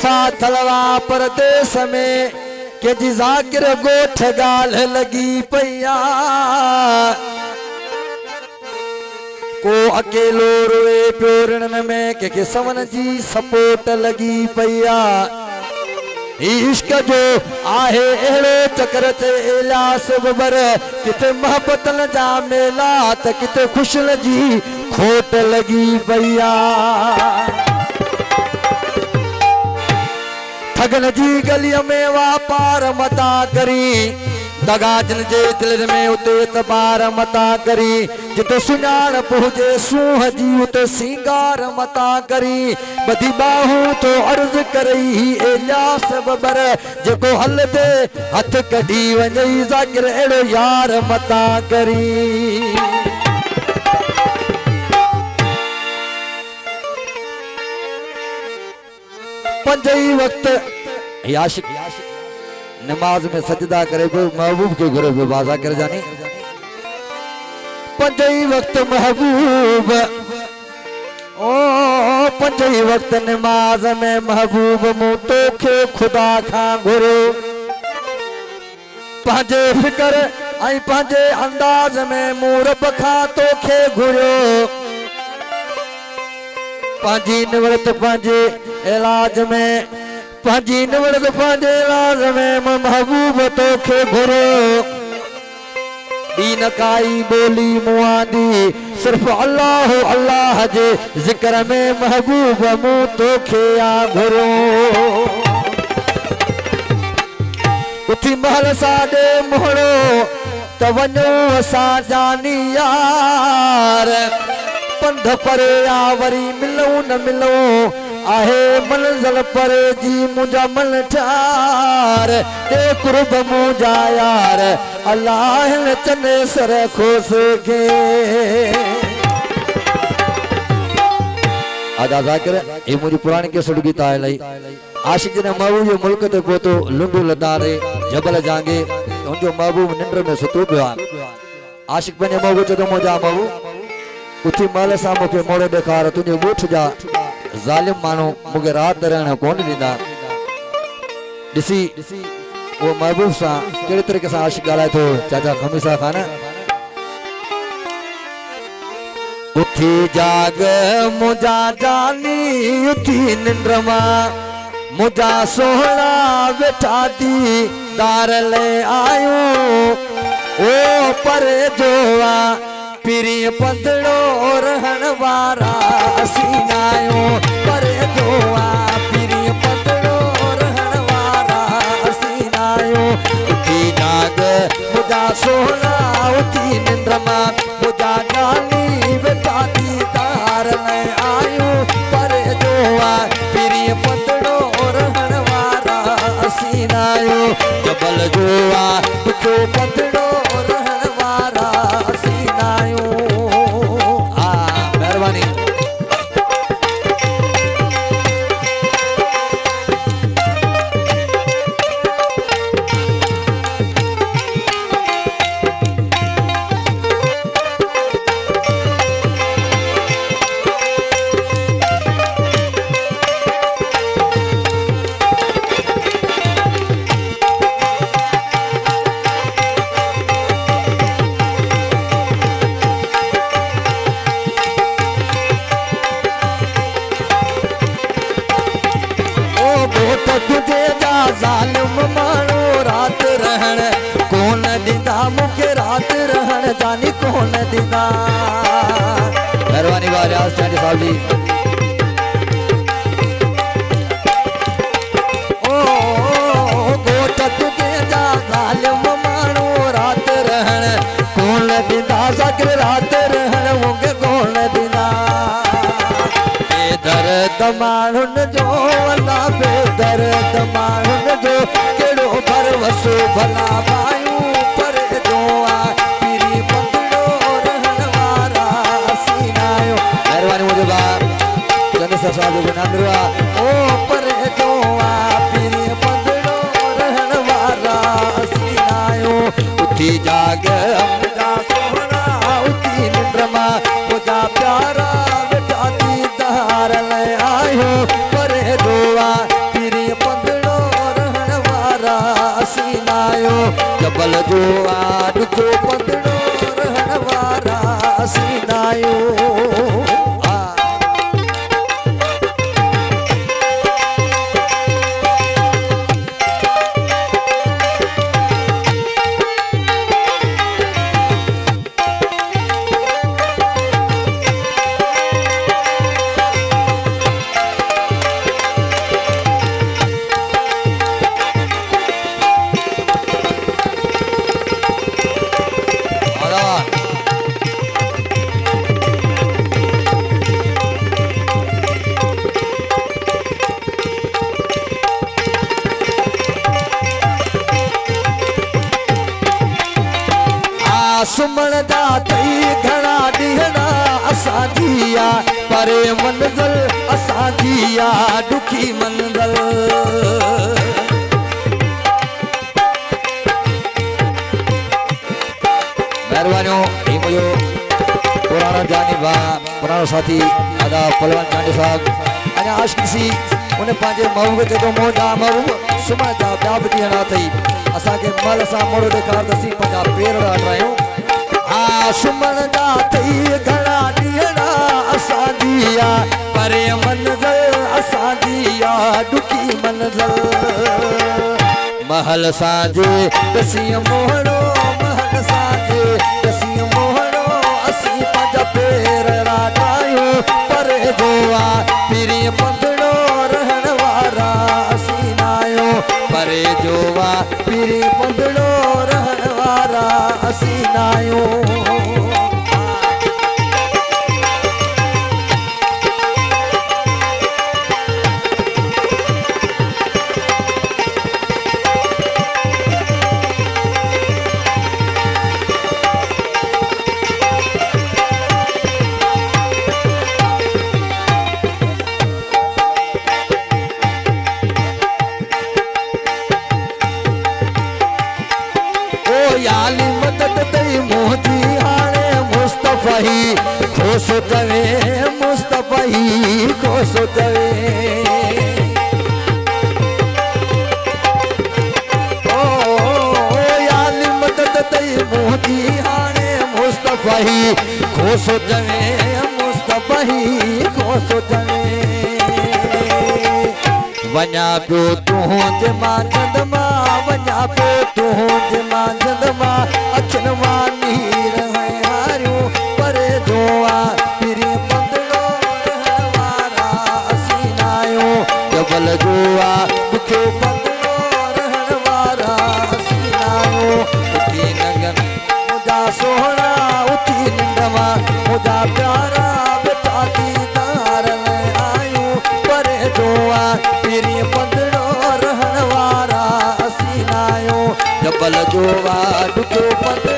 सा थलवा परदेस में के जी जाकिर गोठ गाल लगी पैया को अकेलो रोए प्योरण में के सवन जी सपोर्ट लगी पैया इश्क जो आहे एड़ो चक्र चे इलास बबर किते मोहब्बत न जा मेला त किते खुशल जी खोट लगी पैया ठगन जी गलियों में वापार मता करी दगाजन जे दिल में उते तबार मता करी जिते सुञाण पहुंचे सूह जी उते सिंगार मता करी बदी बाहू तो अर्ज करई इलियास बबर जेको हल दे हथ कढी वञई ज़ाकिर एड़ो यार मता करी पंजई वक्त याशिक नमाज में सजदा करे पे महबूब के घरे पे बाजा कर जानी पंजई वक्त महबूब ओ पंजई वक्त नमाज में महबूब मुँह तो के खुदा खां घुरो पंजे फिकर आई पंजे अंदाज में मुँह रब खां तो के घुरो पंजी निवृत पंजे इलाज में पंजी निवृत पंजे इलाज में महबूब तो के घुरो दीन काई बोली मुआदी सिर्फ अल्लाह अल्लाह जे जिक्र में महबूब मुँह तो के आ घुरो उठी महल साडे मोहड़ो त वञो असां जानी यार पंध परे आ वरी मिलूं न मिलूं आहे मंज़िल परे जी मुंहिंजा मन ठार दे कुर्ब मुंहिंजा यार अल्लाह न चने सर खोस के आदा ज़ाकिर ये मुझी पुरानी के सुड़ गीत आहे लई आशिक ने महबूब जे मुल्क ते पहुतो लुंडू लदारे जबल जांगे उनजो महबूब निंड में सुतो पियो आशिक पंहिंजे महबूब चयो मुंहिंजा महबूब उठी महल सां मूंखे मोड़ ॾेखार तुंहिंजे ॻोठ जा ज़ालिम माण्हू मूंखे रात रहण कोन ॾींदा ॾिसी वो महबूब सां कहिड़े तरीक़े सां आशिक ॻाल्हाए थो चाचा खमीसा खान उठी जाग मुंहिंजा जानी उठी निंड मां मुंहिंजा सोहणा वेठा थी दार ले आयो ओ परे जो पिरी पंदड़ो रहण वारा सीनायो परे जो पिरी पंदड़ो रहण वारा सीनायो उठी जाग मुंहिंजा सोहणा उठी निंड मां मुंहिंजा गानी वेठा थी दार ले आयो परे जो पिरी पंदड़ो रहण वारा सीनायो जबल जो पुछो पंदड़ो रहण वारा सीनायो मेहरबानी तुझे जा ज़ालिम माण्हू रात रहण कोन ॾींदा मूंखे रात रहण जानी कोन ॾींदा मेहरबानी वारे आस्तानी साहब जी ओ गोठ तुझे जा ज़ालिम माण्हू रात रहण कोन ॾींदा ज़ाकिर रात रहण मूंखे कोन ॾींदा बेदर्द माण्हुनि जो अल्लाह बेदर्द माण्हुनि जो कहिड़ो भरवसो भला पायूं पर जो पिरी पंदड़ो रहण वारा सीनायो मेहरबानी मुंहिंजो भाउ चंद साहब जो नाम ओ पर जो पिरी पंदड़ो रहण वारा सीनायो उठी जाग मुंहिंजा सोहणा उठी निंड मां मुंहिंजा प्यारा वेठा थी दार ले आयो परे दोआ पिरी जबल जो आडको पंदड़ो रहण वारा सीनायो सुमण जा तई घणा ॾींहड़ा असांजी आ परे मंज़िल असांजी आ ॾुखी मंज़िल महिरबानियों ही मुझो पुराना जानिब पुरानो साथी आदा पलवान चांडी साहब अञा आशिक़ सी उन पंहिंजे महबूब खे चयो मोजा महबूब सुमण जा ॿिया बि ॾींहड़ा अथई असांखे मल सां मोड़ो ॾेखारंदसीं पंहिंजा पेर हटायूं सुमण जा तई घणा ॾींहड़ा असांजी आ परे मंज़िल असांजी आ ॾुखी मंज़िल महल साजे दसीअ मोहड़ो महल साजे दसीअ मोहड़ो असीं पंहिंजा पेर हटायूं परे गोवा पीरी पंदड़ो रहण वारा असीं न आहियूं परे जोवा पीरी पंदड़ो रहण वारा असीं न आहियूं याली मदद तई मोहजी हाणे मुस्तफ़ी खोसो चवे मुस्तफ़ी खोसो चवे ओ याली मदद तई मोहजी हाणे मुस्तफ़ी खोसो चवे मुस्तफ़ी खोसो चवे वञा पियो तुंहिंजे मांझंद मां वञा पियो तुंहिंजे मांझंद मां अखियुनि मां नीर हारियूं परे जोआ पीरी पंदड़ो रहण वारा असीं न आहियूं जबल जोआ ॾुखियो पंदड़ो रहण वारा असीं न आहियूं उथी नंगन मुंहिंजा सोहणा उथी निंड मां मुंहिंजा प्यारा बेटा दीदार लाइ आहियूं परे जोआ पीरी पंदड़ो रहण वारा असीं न आहियूं जबल जो ॾुखियो पंदड़ो